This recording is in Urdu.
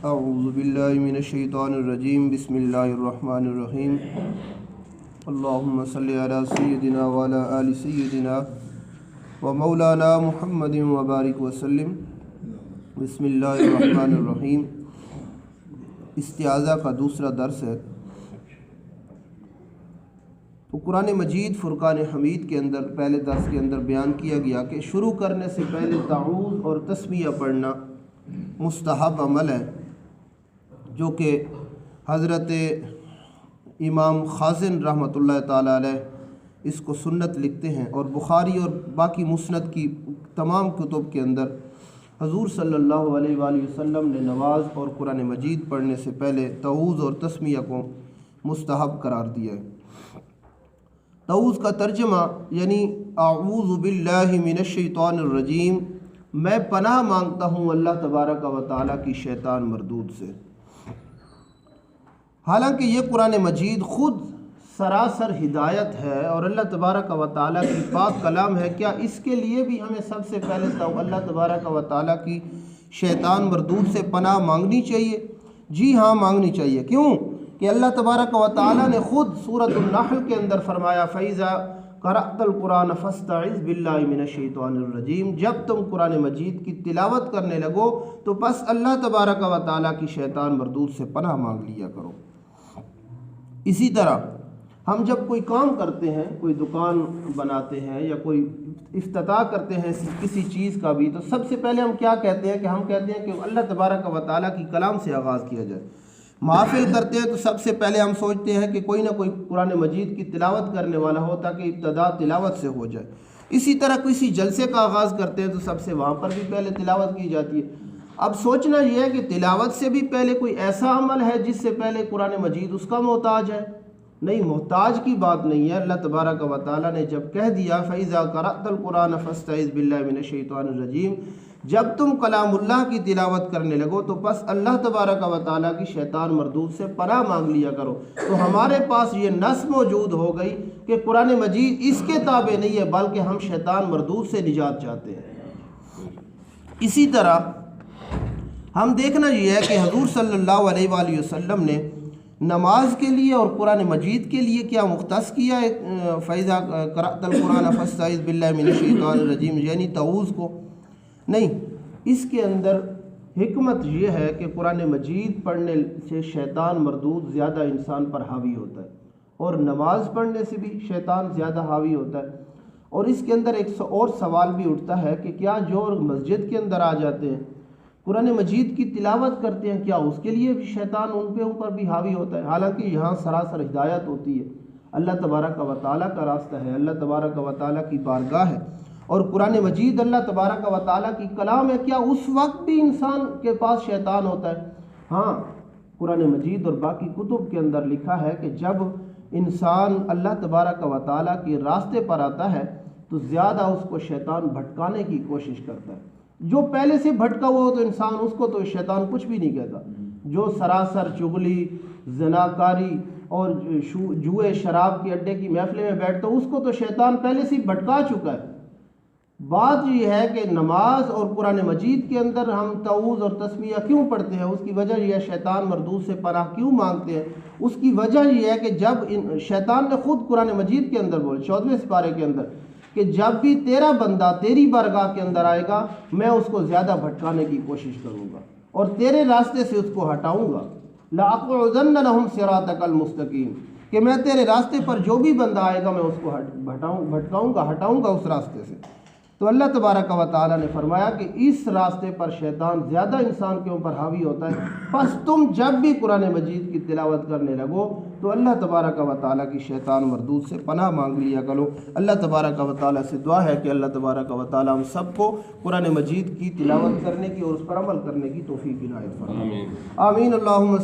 اعوذ باللہ من الشیطان الرجیم بسم اللہ الرحمن الرحیم اللہم صلی علی سیدنا وعلی آل سیدنا و مولانا محمد وبارک وسلم۔ بسم اللہ الرحمن الرحیم۔ استعاذہ کا دوسرا درس ہے۔ تو قرآن مجید فرقان حمید کے اندر پہلے درس کے اندر بیان کیا گیا کہ شروع کرنے سے پہلے تعوذ اور تسمیہ پڑھنا مستحب عمل ہے، جو کہ حضرت امام خازن رحمۃ اللہ تعالیٰ علیہ اس کو سنت لکھتے ہیں، اور بخاری اور باقی مسند کی تمام کتب کے اندر حضور صلی اللہ علیہ وآلہ وسلم نے نماز اور قرآن مجید پڑھنے سے پہلے تعوذ اور تسمیہ کو مستحب قرار دیا ہے۔ تعوذ کا ترجمہ یعنی اعوذ باللہ من الشیطان الرجیم، میں پناہ مانگتا ہوں اللہ تبارک و تعالیٰ کی شیطان مردود سے۔ حالانکہ یہ قرآن مجید خود سراسر ہدایت ہے اور اللہ تبارک و تعالیٰ کی پاک کلام ہے، کیا اس کے لیے بھی ہمیں سب سے پہلے اللہ تبارک و تعالیٰ کی شیطان مردود سے پناہ مانگنی چاہیے؟ جی ہاں، مانگنی چاہیے۔ کیوں کہ اللہ تبارک و تعالیٰ نے خود سورۃ النحل کے اندر فرمایا فَإِذَا قَرَأْتَ الْقُرْآنَ فَاسْتَعِذْ بِاللَّهِ مِنَ الشَّيْطَانِ الرَّجِيمِ، جب تم قرآن مجید کی تلاوت کرنے لگو تو بس اللہ تبارک و تعالیٰ کی شیطان مردود سے پناہ مانگ لیا کرو۔ اسی طرح ہم جب کوئی کام کرتے ہیں، کوئی دکان بناتے ہیں یا کوئی افتتاح کرتے ہیں کسی چیز کا بھی، تو سب سے پہلے ہم کیا کہتے ہیں کہ ہم کہتے ہیں کہ اللہ تبارک و تعالیٰ کی کلام سے آغاز کیا جائے۔ محافل کرتے ہیں تو سب سے پہلے ہم سوچتے ہیں کہ کوئی نہ کوئی قرآن مجید کی تلاوت کرنے والا ہو تاکہ ابتدا تلاوت سے ہو جائے۔ اسی طرح کسی جلسے کا آغاز کرتے ہیں تو سب سے وہاں پر بھی پہلے تلاوت کی جاتی ہے۔ اب سوچنا یہ ہے کہ تلاوت سے بھی پہلے کوئی ایسا عمل ہے جس سے پہلے قرآن مجید اس کا محتاج ہے؟ نہیں، محتاج کی بات نہیں ہے۔ اللہ تبارک و تعالیٰ نے جب کہہ دیا فَإِذَا قَرَأْتَ الْقُرْآنَ فَاسْتَعِذْ بِاللَّهِ مِنَ الشَّيْطَانِ الرَّجِيمِ، جب تم کلام اللہ کی تلاوت کرنے لگو تو بس اللہ تبارک و تعالیٰ کی شیطان مردود سے پناہ مانگ لیا کرو۔ تو ہمارے پاس یہ نص موجود ہو گئی کہ قرآن مجید اس کے تابع نہیں ہے، بلکہ ہم شیطان مردود سے نجات چاہتے ہیں۔ اسی طرح ہم دیکھنا یہ ہے کہ حضور صلی اللہ علیہ وآلہ وسلم نے نماز کے لیے اور قرآن مجید کے لیے کیا مختص کیا ہے فَإِذَا قَرَأْتَ الْقُرْآنَ فَاسْتَعِذْ بِاللَّهِ مِنَ الشَّيْطَانِ الرَّجِيمِ، یعنی تعوذ کو نہیں۔ اس کے اندر حکمت یہ ہے کہ قرآن مجید پڑھنے سے شیطان مردود زیادہ انسان پر حاوی ہوتا ہے، اور نماز پڑھنے سے بھی شیطان زیادہ حاوی ہوتا ہے۔ اور اس کے اندر ایک اور سوال بھی اٹھتا ہے کہ کیا جو مسجد کے اندر آ جاتے ہیں قرآن مجید کی تلاوت کرتے ہیں، کیا اس کے لیے بھی شیطان ان کے اوپر بھی حاوی ہوتا ہے؟ حالانکہ یہاں سراسر ہدایت ہوتی ہے، اللہ تبارک و تعالیٰ کا راستہ ہے، اللہ تبارک و تعالیٰ کی بارگاہ ہے، اور قرآن مجید اللہ تبارک و تعالیٰ کی کلام ہے۔ کیا اس وقت بھی انسان کے پاس شیطان ہوتا ہے؟ ہاں، قرآن مجید اور باقی کتب کے اندر لکھا ہے کہ جب انسان اللہ تبارک و تعالیٰ کے راستے پر آتا ہے تو زیادہ اس کو شیطان بھٹکانے کی کوشش کرتا ہے۔ جو پہلے سے بھٹکا ہوا ہو تو انسان اس کو تو شیطان کچھ بھی نہیں کہتا۔ جو سراسر چغلی، زناکاری اور جوئے شراب کے اڈے کی محفلیں میں بیٹھتا اس کو تو شیطان پہلے سے بھٹکا چکا ہے۔ بات یہ ہے کہ نماز اور قرآن مجید کے اندر ہم تعوذ اور تسمیہ کیوں پڑھتے ہیں، اس کی وجہ یہ ہے شیطان مردود سے پناہ کیوں مانگتے ہیں۔ اس کی وجہ یہ ہے کہ جب شیطان نے خود قرآن مجید کے اندر بولے 14ویں سپارے کے اندر کہ جب بھی تیرا بندہ تیری بارگاہ کے اندر آئے گا میں اس کو زیادہ بھٹکانے کی کوشش کروں گا اور تیرے راستے سے اس کو ہٹاؤں گا۔ لَأَقْعُدَنَّ لَهُمْ صِرَاطَكَ الْمُسْتَقِيمَ، کہ میں تیرے راستے پر جو بھی بندہ آئے گا میں اس کو ہٹاؤں گا اس راستے سے۔ تو اللہ تبارک و تعالیٰ نے فرمایا کہ اس راستے پر شیطان زیادہ انسان کے اوپر حاوی ہوتا ہے، پس تم جب بھی قرآن مجید کی تلاوت کرنے لگو تو اللہ تبارک و تعالیٰ کی شیطان مردود سے پناہ مانگ لیا کرو۔ اللہ تبارک و تعالیٰ سے دعا ہے کہ اللہ تبارک و تعالیٰ ہم سب کو قرآن مجید کی تلاوت کرنے کی اور اس پر عمل کرنے کی توفیق عنایت فرمائے۔ آمین۔ اللہم